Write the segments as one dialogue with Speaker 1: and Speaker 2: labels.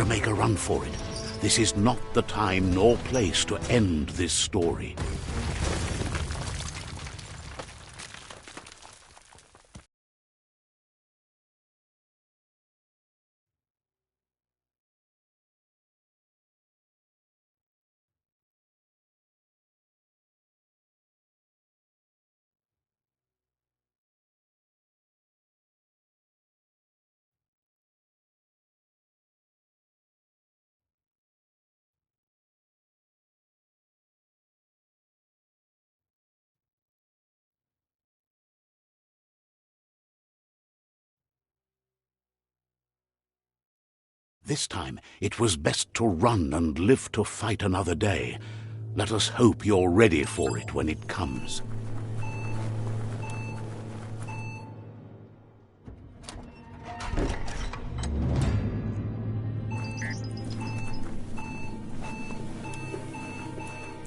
Speaker 1: make a run for it. This is not the time nor place to end this story. This time, it was best to run and live to fight another day. Let us hope you're ready for it when it comes.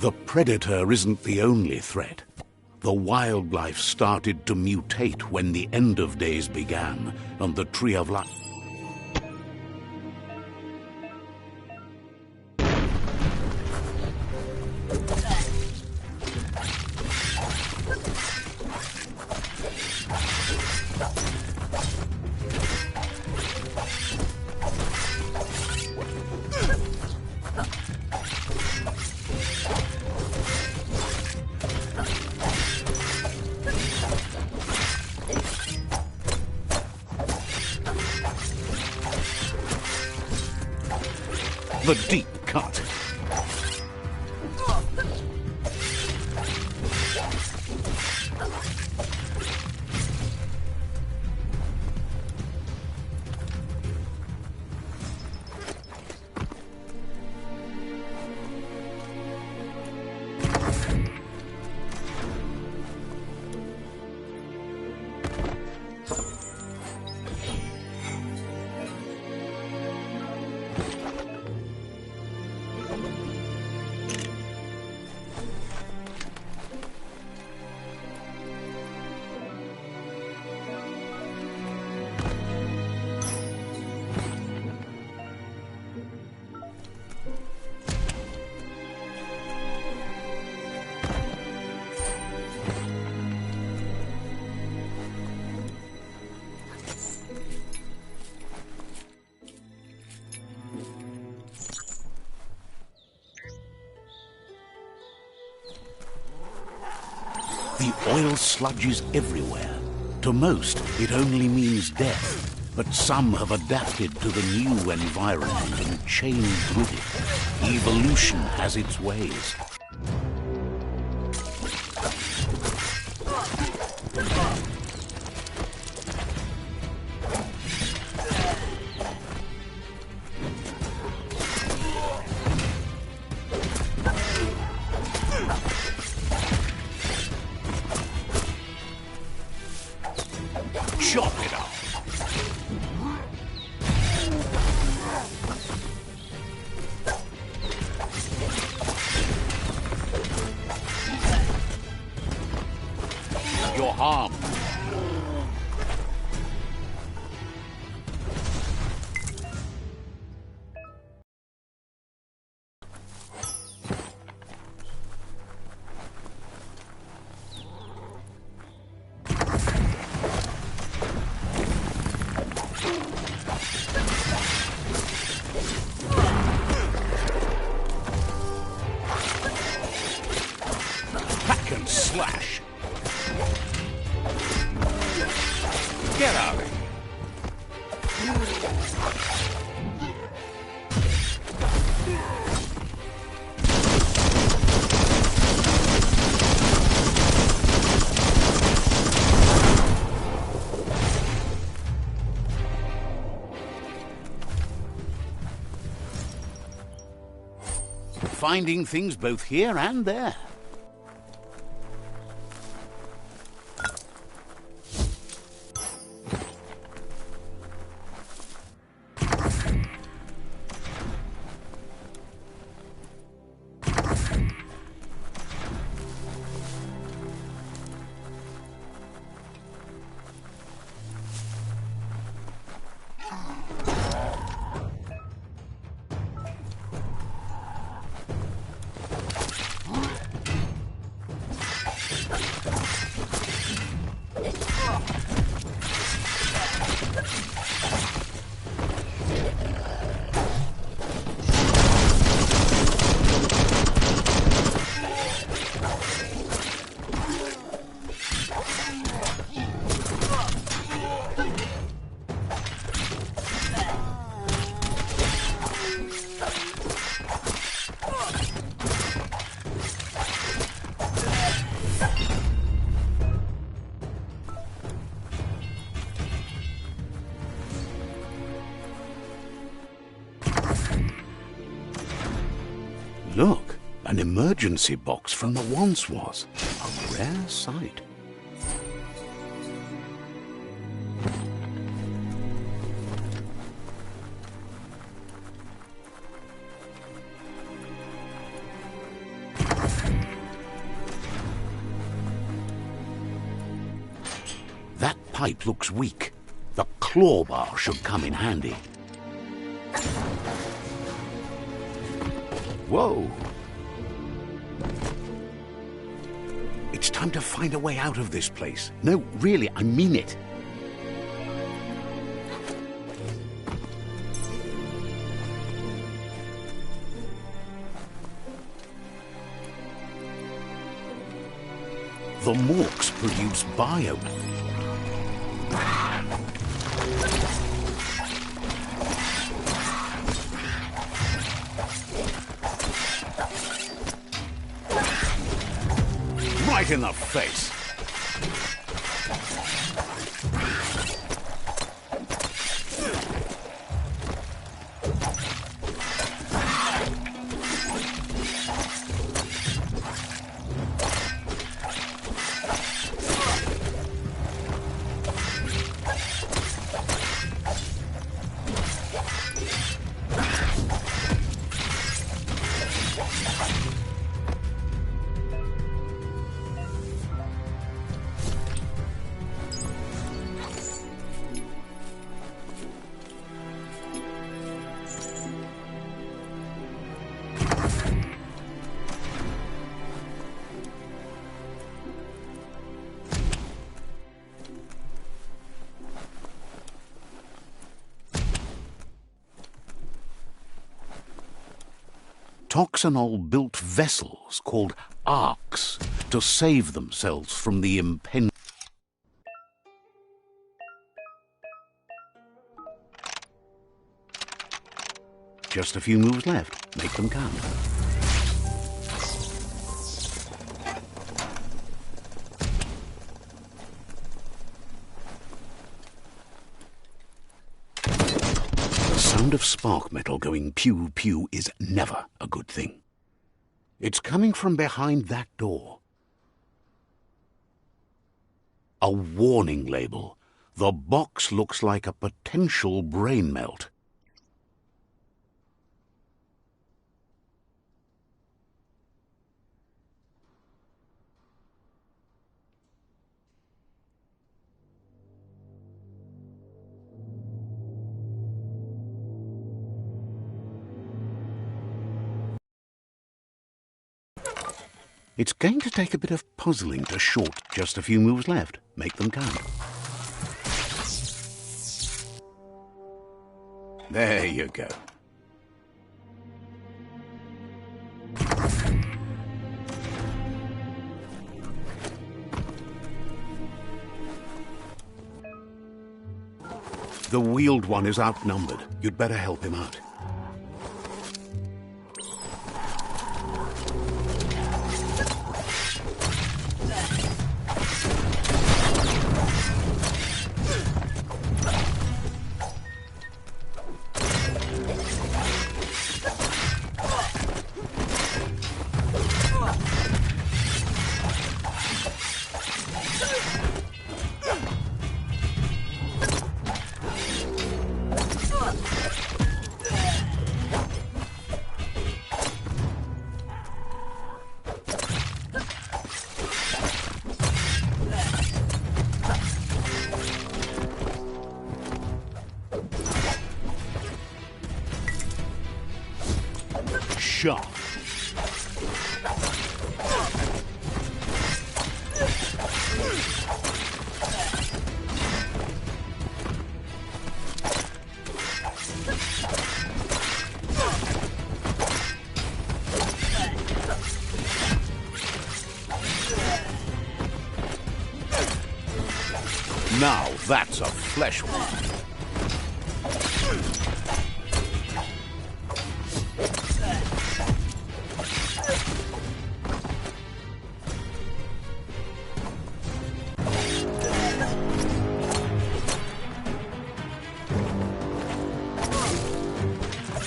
Speaker 1: The predator isn't the only threat. The wildlife started to mutate when the end of days began, and the Tree of Life. The deep cut. The oil sludge is everywhere. To most, it only means death, but some have adapted to the new environment and changed with it. Evolution has its ways. Chop it up. You're harmed. And slash. Get out of here. Finding things both here and there. emergency box from the once was. A rare sight. That pipe looks weak. The claw bar should come in handy. Whoa! It's time to find a way out of this place. No, really, I mean it. The morks produce biomutant. Right in the face. Toxanol built vessels called arks to save themselves from the impending. Just a few moves left. Make them count. The sound of spark metal going pew-pew is never a good thing. It's coming from behind that door. A warning label. The box looks like a potential brain melt. It's going to take a bit of puzzling to short. Just a few moves left. Make them count. There you go. The wheeled one is outnumbered. You'd better help him out. Sharp. Now that's a flesh wound.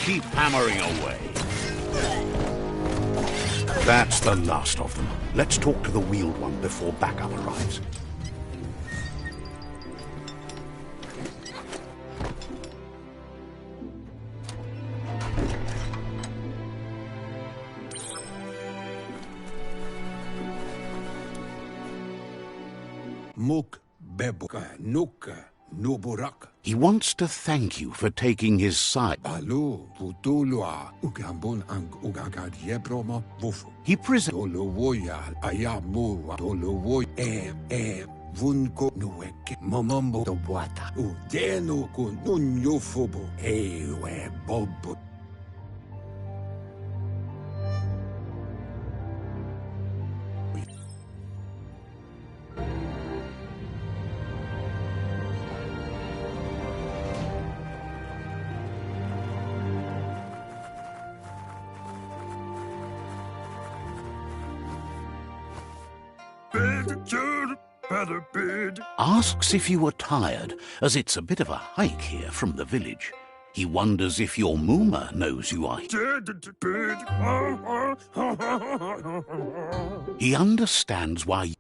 Speaker 1: Keep hammering away. That's the last of them. Let's talk to the wheeled one before backup arrives.
Speaker 2: Muk bebuka nuka nuburak.
Speaker 1: He wants to thank you for taking his side.
Speaker 2: Balu putulua ugambun ang ugagad yebroma bufu.
Speaker 1: He presents
Speaker 2: Tolowoya ayamu tolowoy vunko nueke momombo the wata udenu kununyo fubo ewe bobo. Asks if you were tired, as it's a bit of a hike here from the village. He wonders if your Mooma knows you are. He understands why.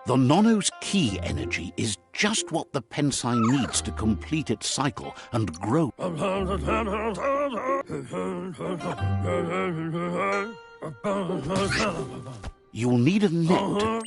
Speaker 2: The Nono's key energy is just what the Pensai needs to complete its cycle and grow. You'll need a net.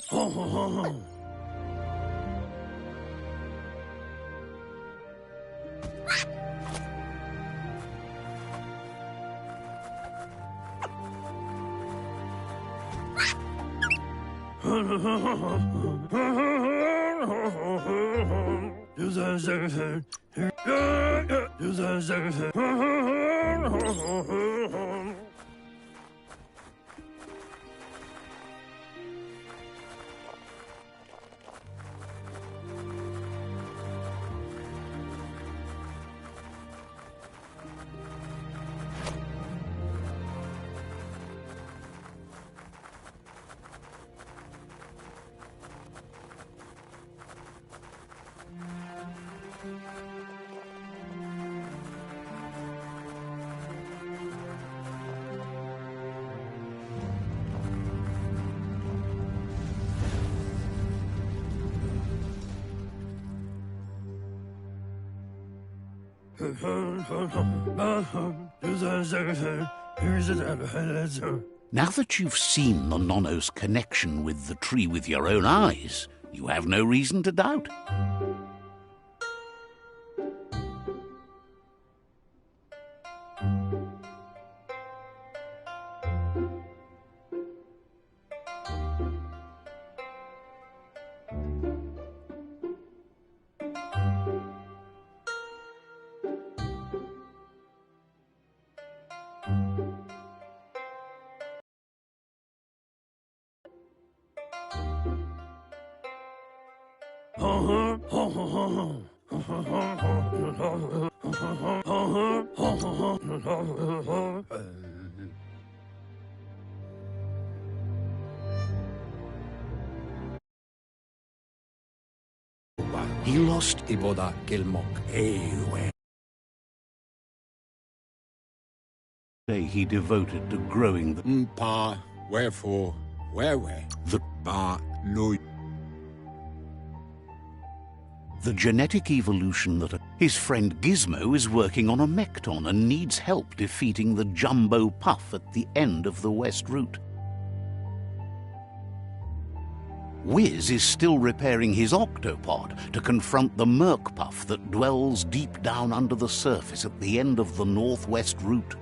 Speaker 2: Now that you've seen the Nono's connection with the tree with your own eyes, you have no reason to doubt. He lost Iboda Kilmok. Ewe.
Speaker 1: Day he devoted to growing the
Speaker 2: Mpa, wherefore, where,
Speaker 1: the
Speaker 2: ba, no.
Speaker 1: The genetic evolution that his friend Gizmo is working on a Mekton and needs help defeating the Jumbo Puff at the end of the West Route. Wiz is still repairing his octopod to confront the Merc Puff that dwells deep down under the surface at the end of the Northwest Route.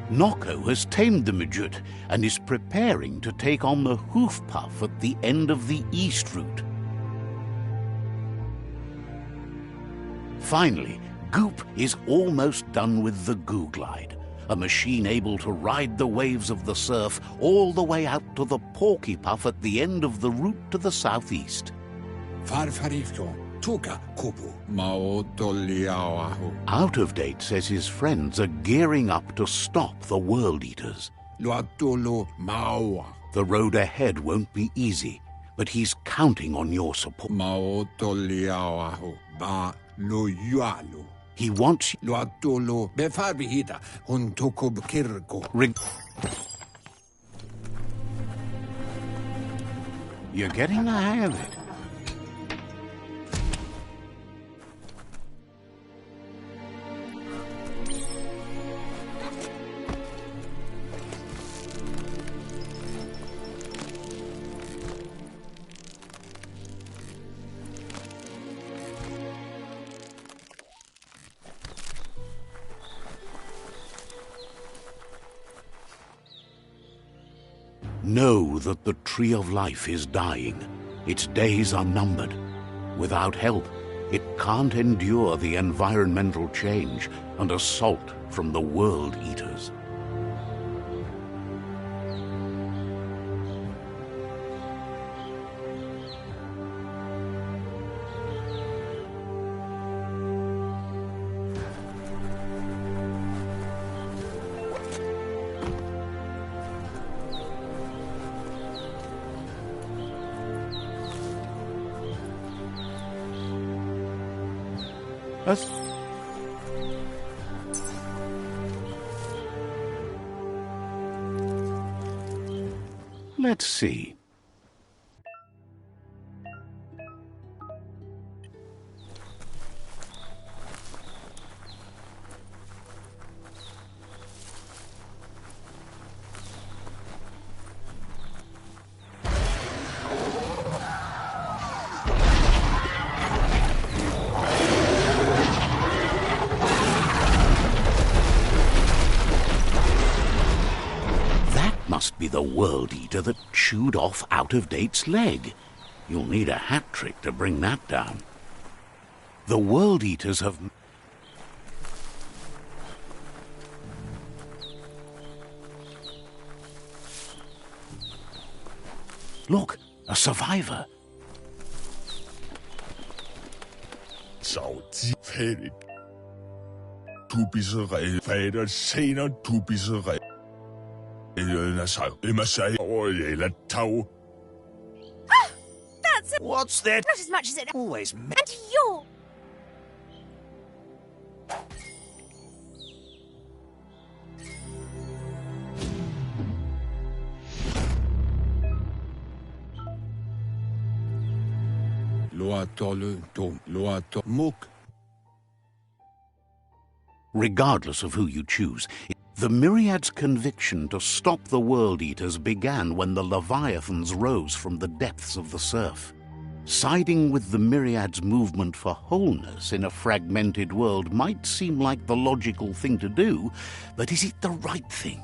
Speaker 1: Nocco has tamed the midget and is preparing to take on the hoof puff at the end of the east route. Finally, Goop is almost done with the Goo Glide, a machine able to ride the waves of the surf all the way out to the Porky Puff at the end of the route to the southeast. Out of Date says his friends are gearing up to stop the World Eaters. The road ahead won't be easy, but he's counting on your support. He wants you. You're getting the hang of it. Know that the Tree of Life is dying. Its days are numbered. Without help, it can't endure the environmental change and assault from the World Eaters. Let's see. Must be the World Eater that chewed off Out of Date's leg. You'll need a hat trick to bring that down. The World Eaters have... Look, a survivor.
Speaker 3: What's that?
Speaker 4: Not as much as it
Speaker 3: Always me.
Speaker 4: and you're...
Speaker 1: Regardless of who you choose, the Myriad's conviction to stop the World Eaters began when the Leviathans rose from the depths of the surf. Siding with the Myriad's movement for wholeness in a fragmented world might seem like the logical thing to do, but is it the right thing?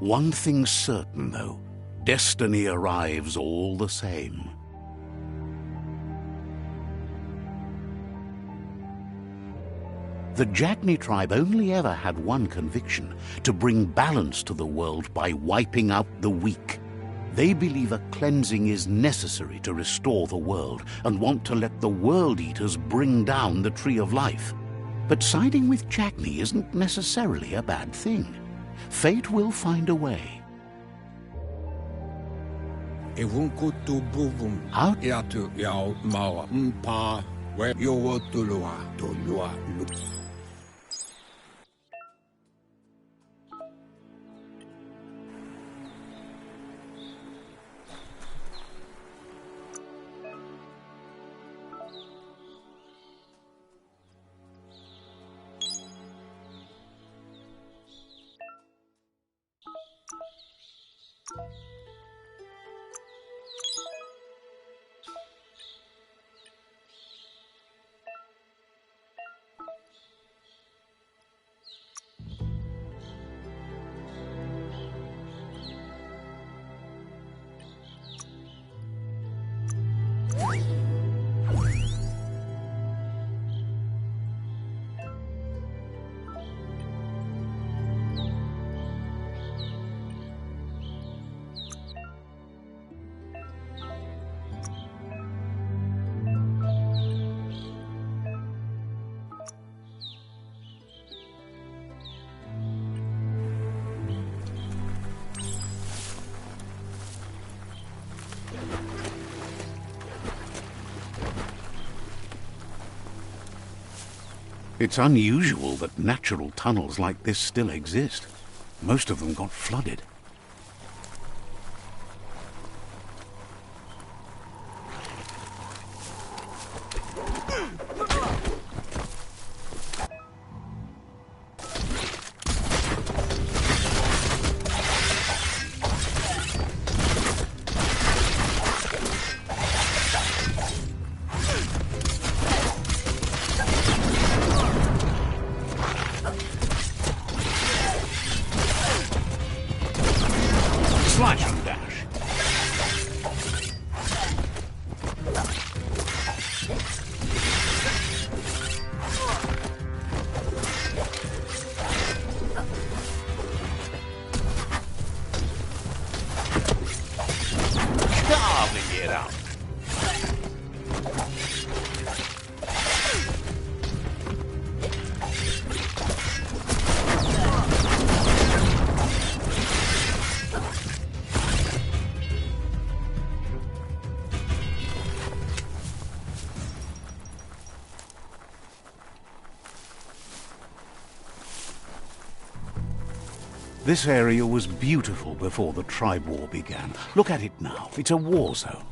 Speaker 1: One thing's certain, though. Destiny arrives all the same. The Jagni tribe only ever had one conviction: to bring balance to the world by wiping out the weak. They believe a cleansing is necessary to restore the world and want to let the World Eaters bring down the Tree of Life. But siding with Jagni isn't necessarily a bad thing. Fate will find a way. Out It's unusual that natural tunnels like this still exist. Most of them got flooded. Slash and dash. Carving it up. This area was beautiful before the tribe war began. Look at it now. It's a war zone.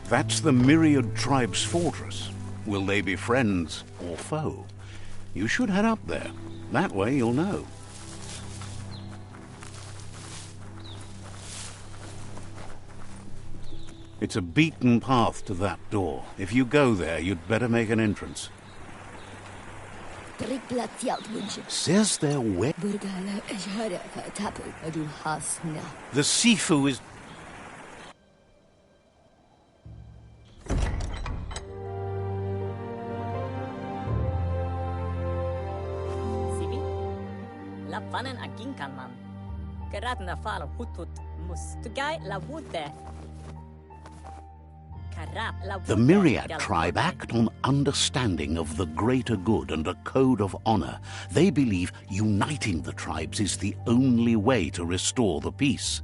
Speaker 1: That's the Myriad Tribe's fortress. Will they be friends or foe? You should head up there. That way you'll know. It's a beaten path to that door. If you go there, you'd better make an entrance. Says they're wet. The Sifu is...
Speaker 4: Lafanen aginkanman. Geradna falo hutut mustugai la wute.
Speaker 1: The Myriad tribe act on understanding of the greater good and a code of honor. They believe uniting the tribes is the only way to restore the peace.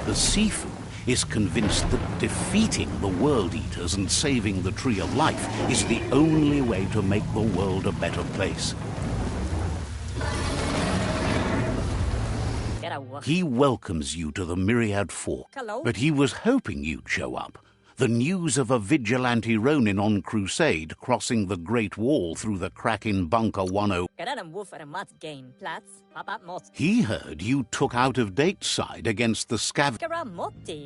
Speaker 1: The Sifu is convinced that defeating the World Eaters and saving the Tree of Life is the only way to make the world a better place. He welcomes you to the Myriad Fort, but he was hoping you'd show up. The news of a vigilante Ronin on crusade crossing the Great Wall through the crack in Bunker 10. He heard you took out-of-date side against the scav.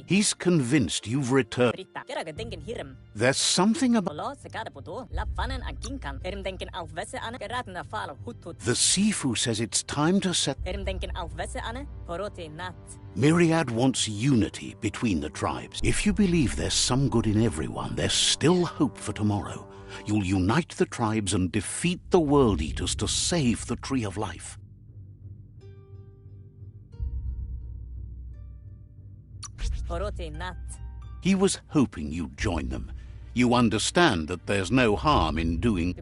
Speaker 1: He's convinced you've returned. There's something about... The Sifu says it's time to set... Myriad wants unity between the tribes. If you believe there's some good in everyone, there's still hope for tomorrow. You'll unite the tribes and defeat the World Eaters to save the Tree of Life. He was hoping you'd join them. You understand that there's no harm in doing...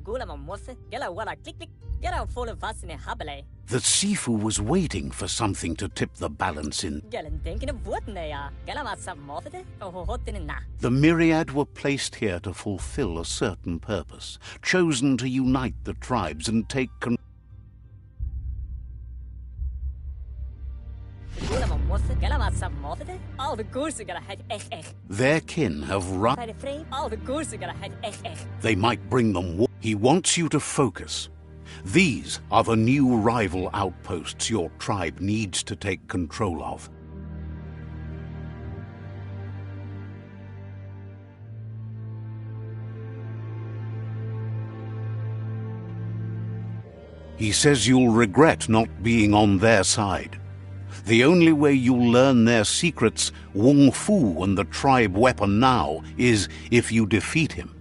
Speaker 1: The Sifu was waiting for something to tip the balance in. The Myriad were placed here to fulfill a certain purpose, chosen to unite the tribes and take control. Their kin have run. They might bring them war. He wants you to focus. These are the new rival outposts your tribe needs to take control of. He says you'll regret not being on their side. The only way you'll learn their secrets, Wung Fu and the tribe weapon now, is if you defeat him.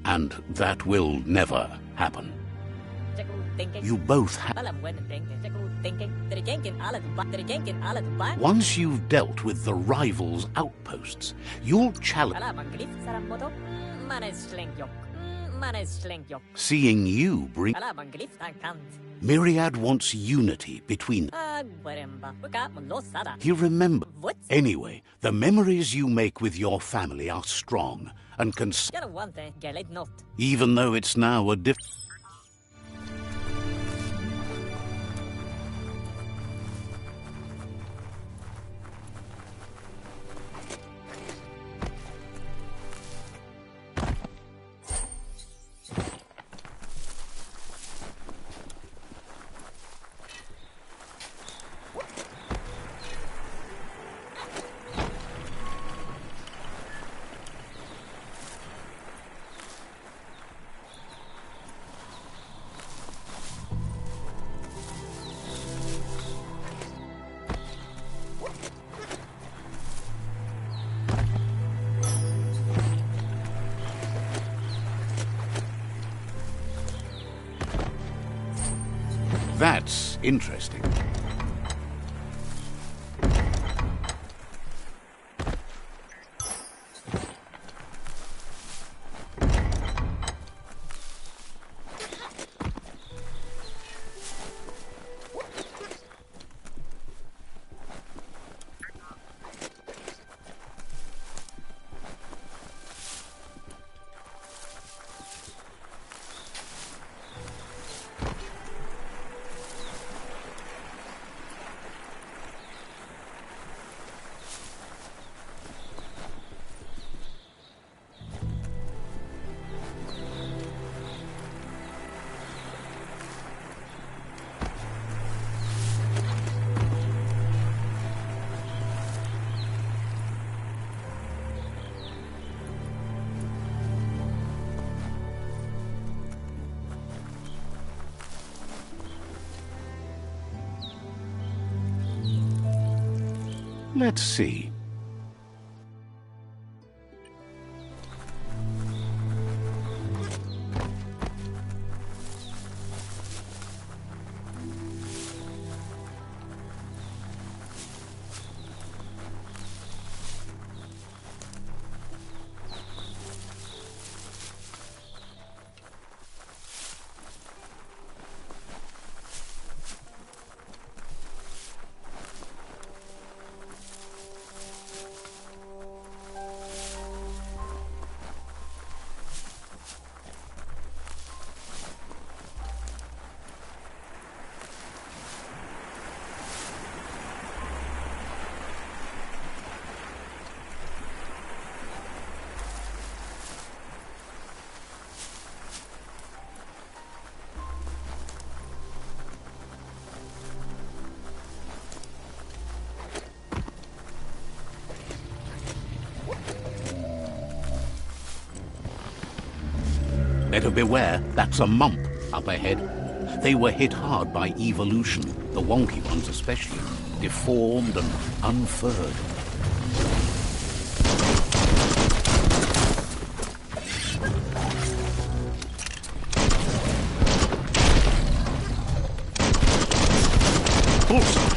Speaker 1: And that will never happen. You both have. Once you've dealt with the rivals' outposts, you'll challenge. Seeing you bring. Myriad wants unity between. He remember. Anyway, the memories you make with your family are strong and can. Even though it's now a different. That's interesting. Let's see. Better beware, that's a mump up ahead. They were hit hard by evolution, the wonky ones especially, deformed and unfurred. Bullseye!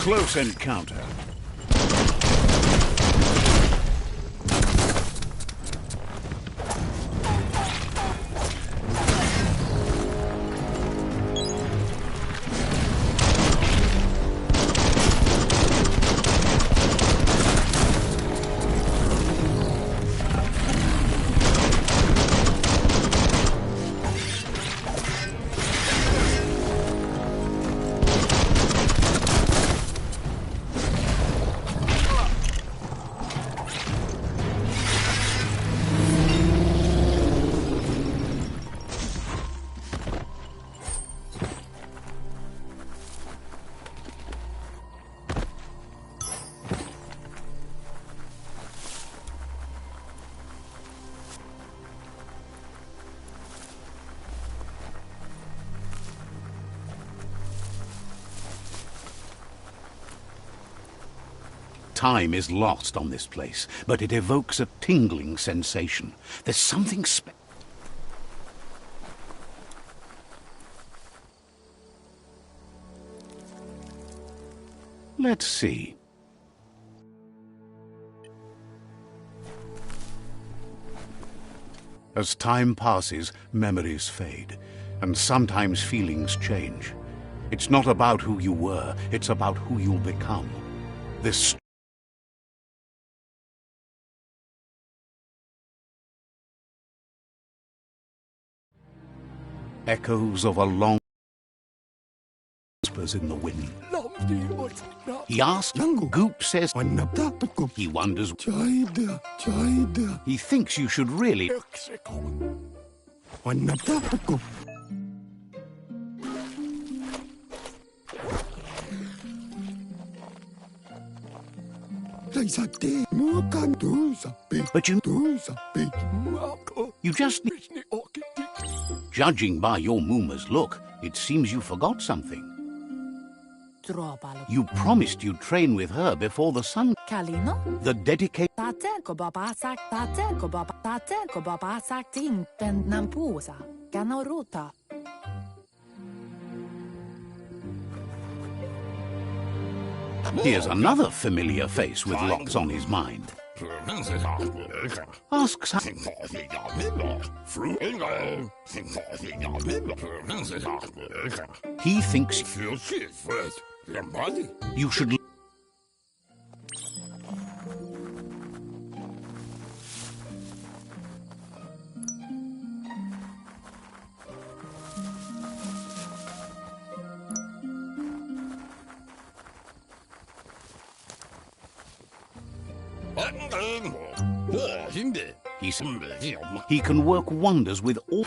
Speaker 1: Close encounter. Time is lost on this place, but it evokes a tingling sensation. There's something Let's see. As time passes, memories fade, and sometimes feelings change. It's not about who you were, it's about who you'll become. This echoes of a long whispers in the wind. He asks, Goop says, he wonders, he thinks you should really. But you just need. Judging by your Mooma's look, it seems you forgot something. You promised you'd train with her before the sun. The dedicated. Here's another familiar face with lots on his mind. Asks her. He thinks you should. He can work wonders with all.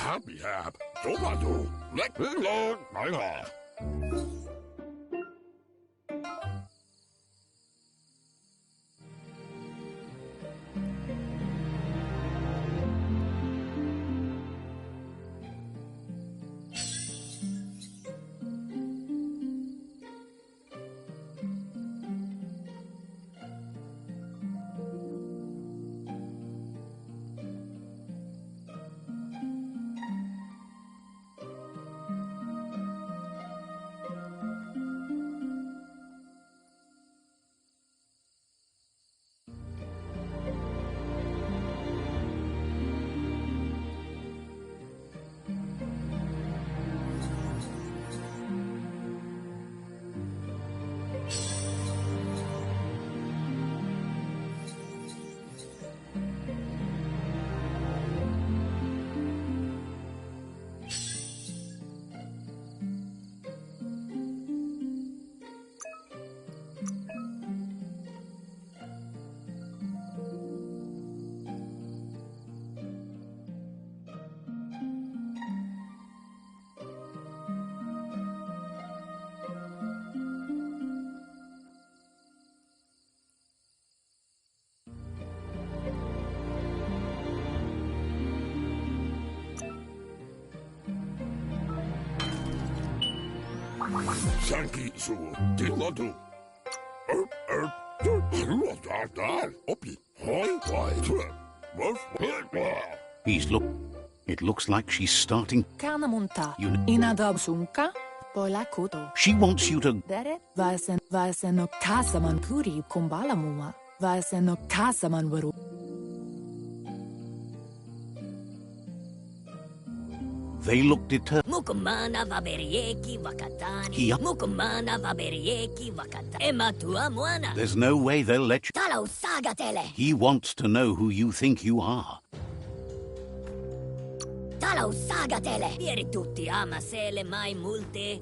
Speaker 1: He's look. It looks like she's starting. She wants you to. They look determined. There's no way they'll let you. He wants to know who you think you are.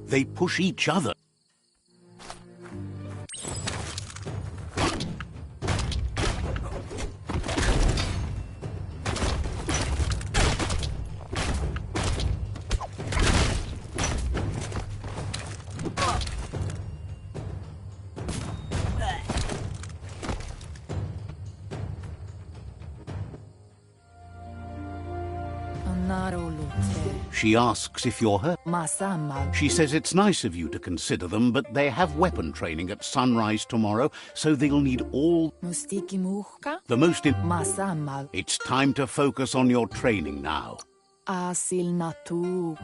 Speaker 1: They push each other. She asks if you're hurt.
Speaker 5: Masama.
Speaker 1: She says it's nice of you to consider them, but they have weapon training at sunrise tomorrow, so they'll need all
Speaker 5: Mustiki muhka.
Speaker 1: the most
Speaker 5: Masama.
Speaker 1: It's time to focus on your training now.
Speaker 5: Asil natu.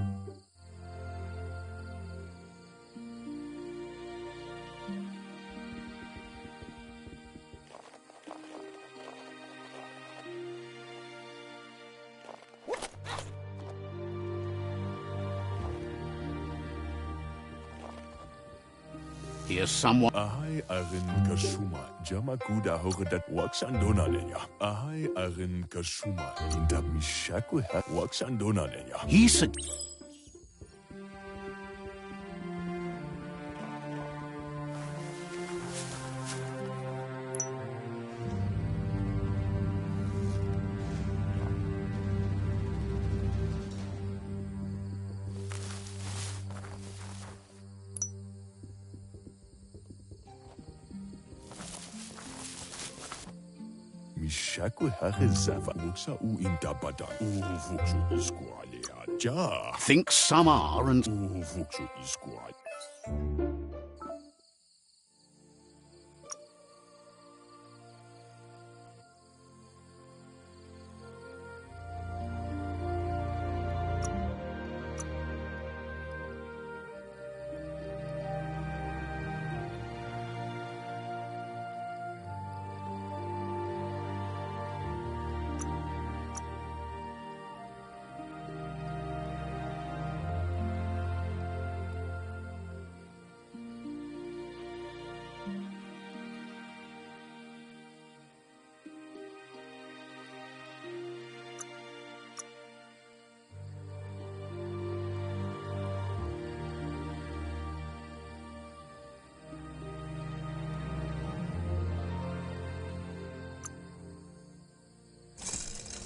Speaker 1: Here's someone.
Speaker 6: Ahai arin kasuma. Jama kuda horedat waksandona lenya. Ahai arin kasuma. Inta mishaku ha waksandona lenya.
Speaker 1: He's a...
Speaker 6: Mishaku hare zava wuksa u intabada. Vuksu iskuale aja.
Speaker 1: Think some are and...
Speaker 6: Vuksu iskuale.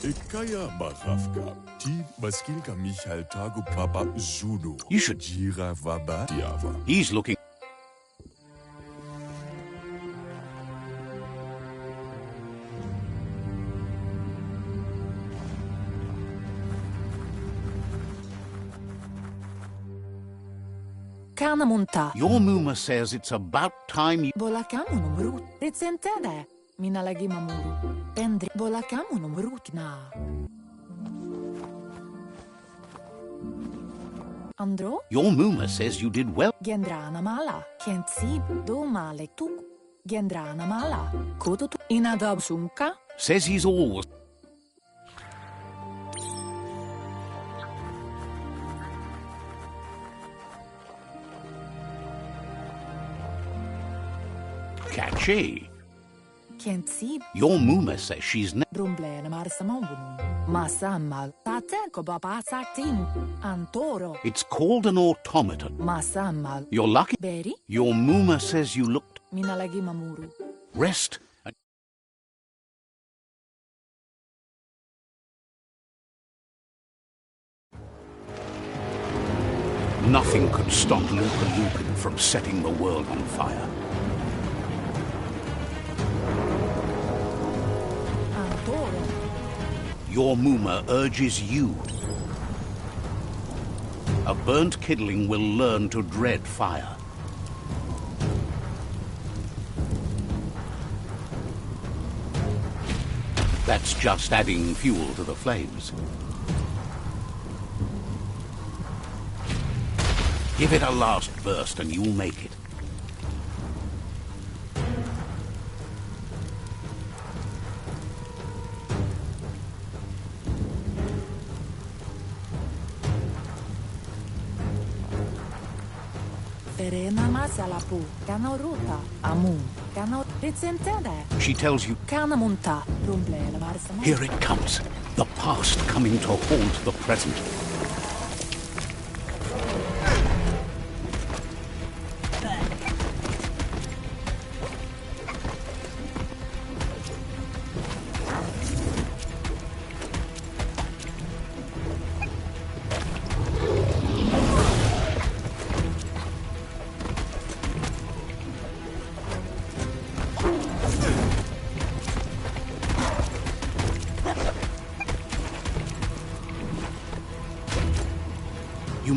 Speaker 6: Ekaya Barafka, Ti Baskilka Michael Tagu Papa Zulu.
Speaker 1: You should...
Speaker 6: Jira Vaba Diava.
Speaker 1: He's looking...
Speaker 5: Kana munta.
Speaker 1: Your Muma says it's about time you...
Speaker 5: Bolakamu numrut. Ritsentede. Mina lagi mamuru. Pendri. Bolakamu numrut na. Andro?
Speaker 1: Your Muma says you did well.
Speaker 5: Gendrana mala. Kent sib. Do male tuk. Gendrana mala. Kututu. Inadab sunka.
Speaker 1: Says he's always... Catchy.
Speaker 5: Kent sib.
Speaker 1: Your Muma says she's...
Speaker 5: Brumblene marsamambunu. Masammal. Tateko babasaktin. Antoro.
Speaker 1: It's called an automaton.
Speaker 5: Masammal.
Speaker 1: You're lucky.
Speaker 5: Beri.
Speaker 1: Your Muma says you looked...
Speaker 5: Mina lagi mamuru.
Speaker 1: Rest. And... Nothing could stop Lupa Lupin from setting the world on fire.
Speaker 5: Antoro.
Speaker 1: Your Muma urges you. A burnt kidling will learn to dread fire. That's just adding fuel to the flames. Give it a last burst and you'll make it.
Speaker 5: Verena masalapu. Kanoruta. Amun. Kano. Ritsentede.
Speaker 1: She tells you,
Speaker 5: Kanamunta. Brumblene marsamambunu.
Speaker 1: here it comes. The past coming to haunt the present.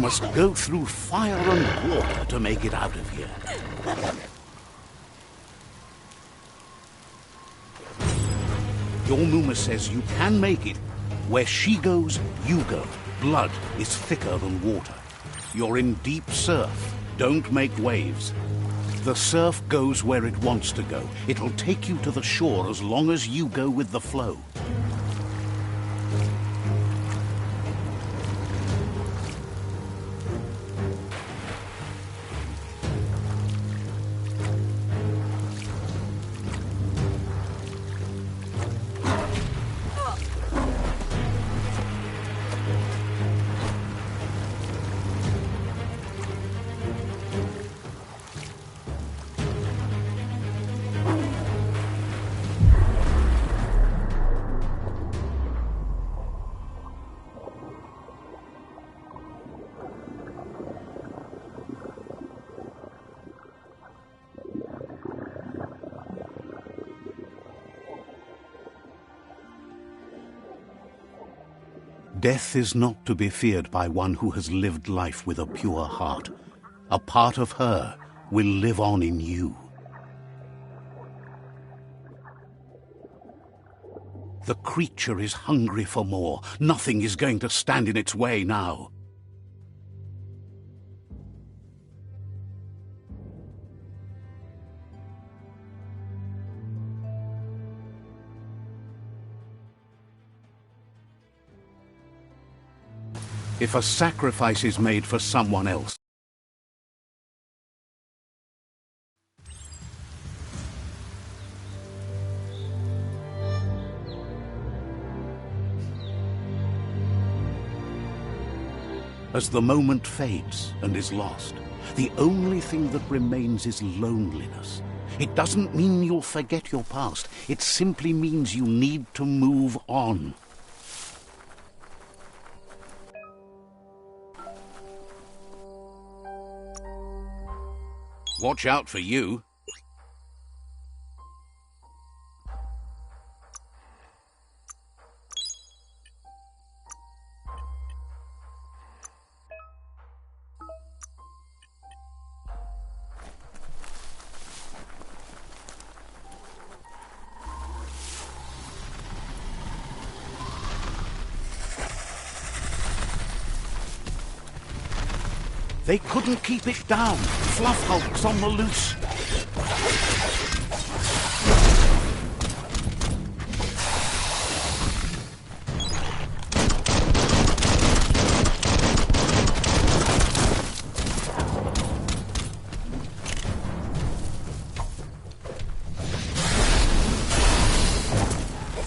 Speaker 1: must go through fire and water to make it out of here. Your Muma says you can make it. Where she goes, you go. Blood is thicker than water. You're in deep surf. Don't make waves. The surf goes where it wants to go. It'll take you to the shore as long as you go with the flow. Death is not to be feared by one who has lived life with a pure heart. A part of her will live on in you. The creature is hungry for more. Nothing is going to stand in its way now. If a sacrifice is made for someone else, as the moment fades and is lost, the only thing that remains is loneliness. It doesn't mean you'll forget your past. It simply means you need to move on. Watch out for you. They couldn't keep it down. Fluff hulks on the loose.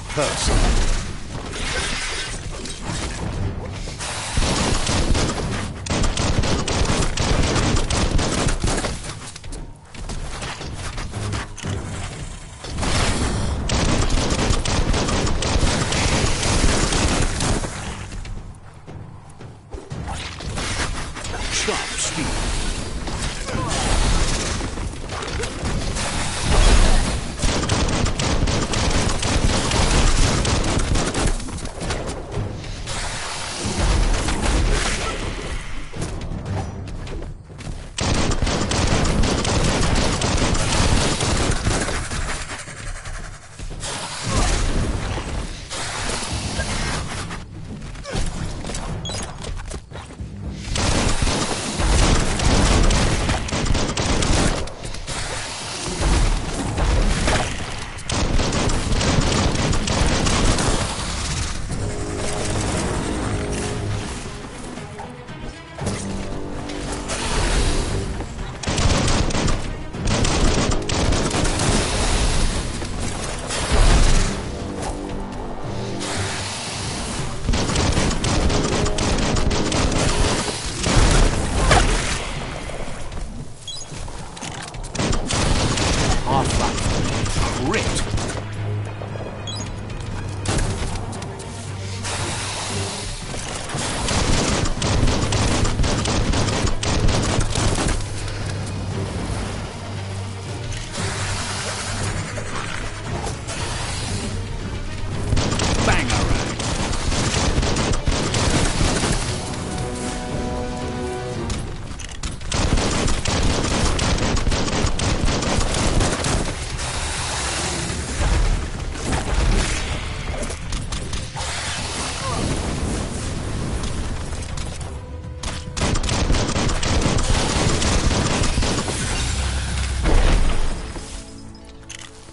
Speaker 1: Person.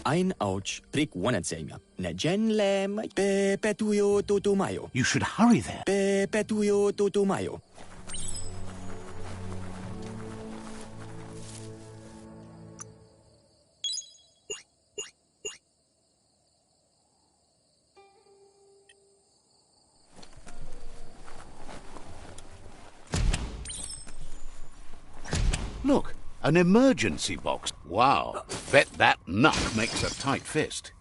Speaker 7: Ein ouch, prik wanatsemia. Nejen lem, petuyo totomayo.
Speaker 1: You should hurry there.
Speaker 7: Petuyo totomayo.
Speaker 1: Look, an emergency box. Wow, bet that nut makes a tight fist.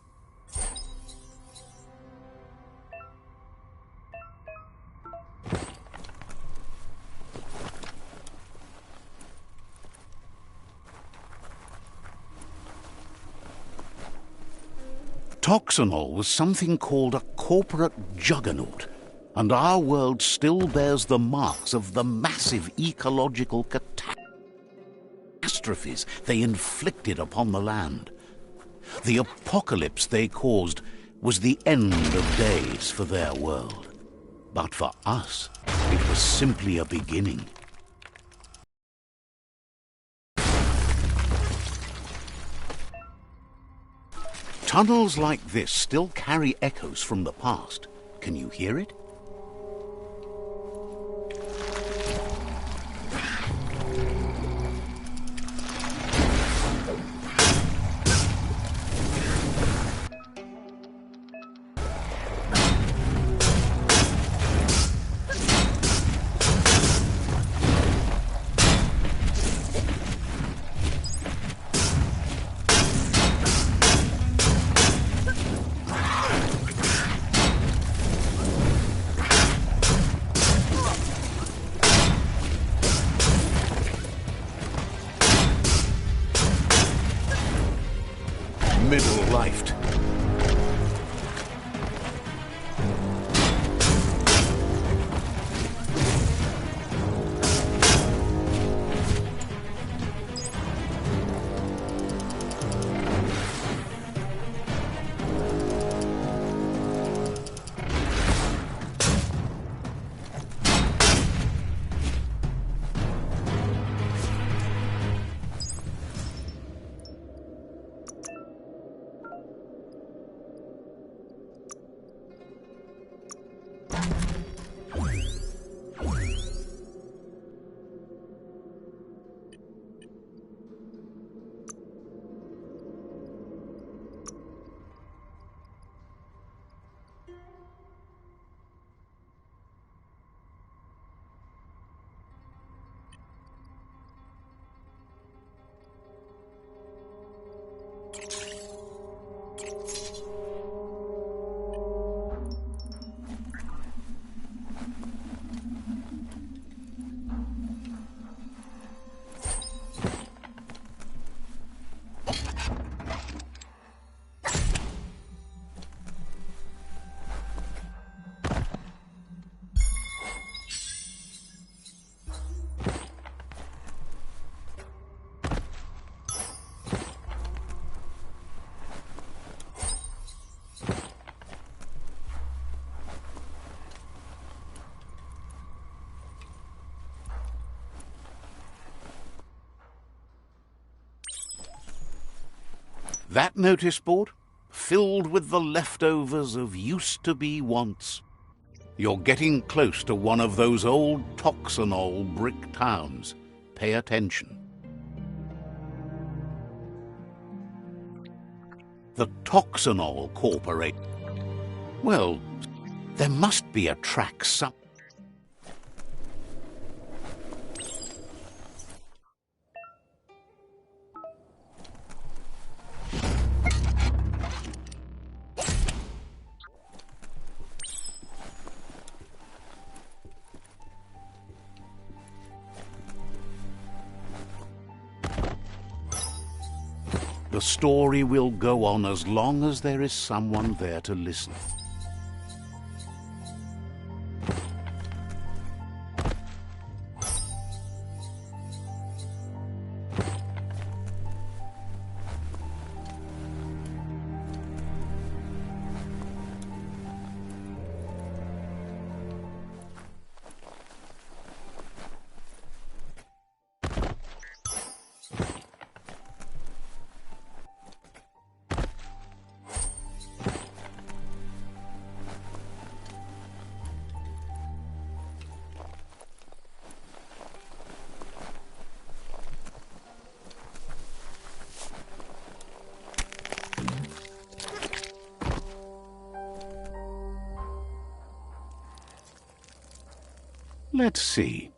Speaker 1: Toxanol was something called a corporate juggernaut, and our world still bears the marks of the massive ecological catastrophes they inflicted upon the land. The apocalypse they caused was the end of days for their world. But for us, it was simply a beginning. Tunnels like this still carry echoes from the past. Can you hear it? Middle-lifed. That notice board, filled with the leftovers of used-to-be wants. You're getting close to one of those old Toxanol brick towns. Pay attention. The Toxanol Corporation. Well, there must be a track somewhere. The story will go on as long as there is someone there to listen. Let's see.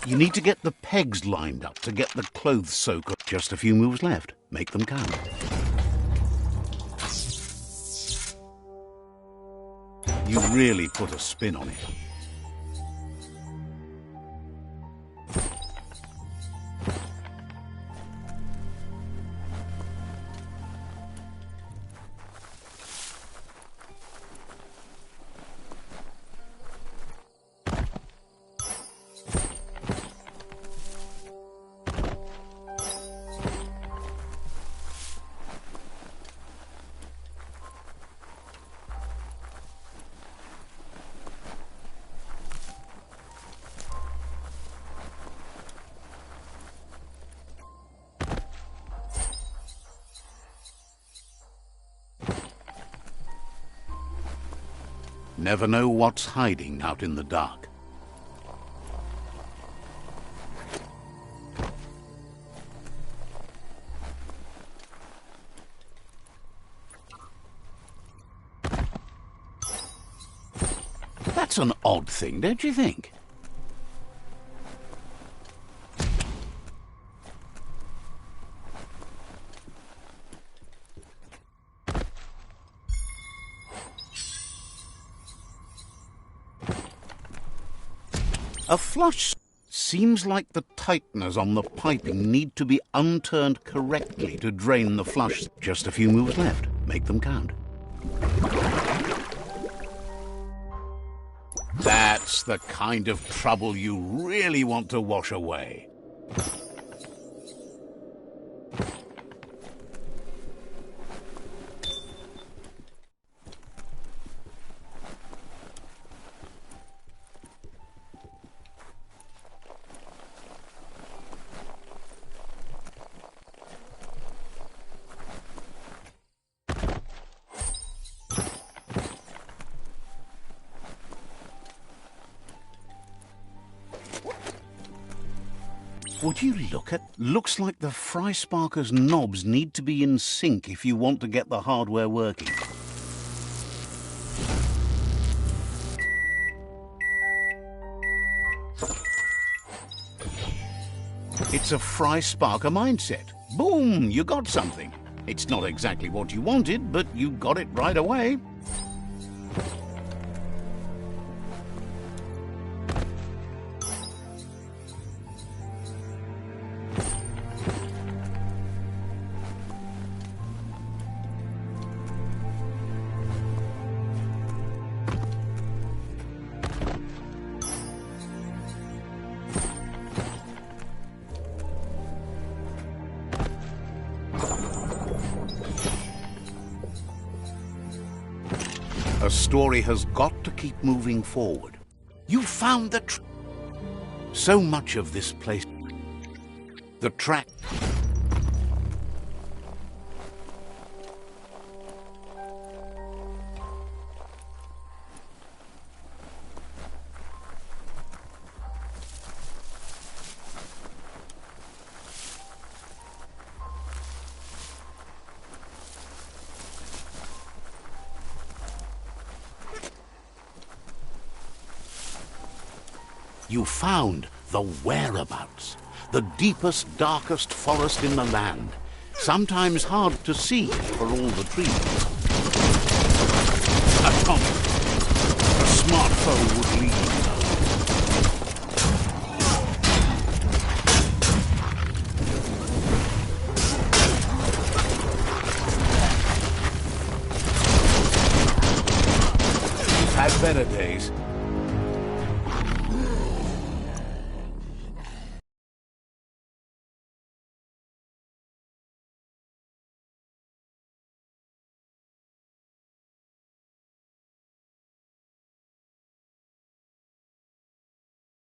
Speaker 1: You need to get the pegs lined up to get the clothes soaker. Just a few moves left. Make them count. You really put a spin on it. Never know what's hiding out in the dark. That's an odd thing, don't you think? A flush seems like the tighteners on the piping need to be unturned correctly to drain the flush. Just a few moves left. Make them count. That's the kind of trouble you really want to wash away. Would you look at? Looks like the fry sparker's knobs need to be in sync if you want to get the hardware working. It's a fry sparker mindset. Boom, you got something. It's not exactly what you wanted, but you got it right away. A story has got to keep moving forward. You found the so much of this place. The track. You found the whereabouts, the deepest, darkest forest in the land, sometimes hard to see for all the trees. Atomic. A smart foe would lead you. You've had better days.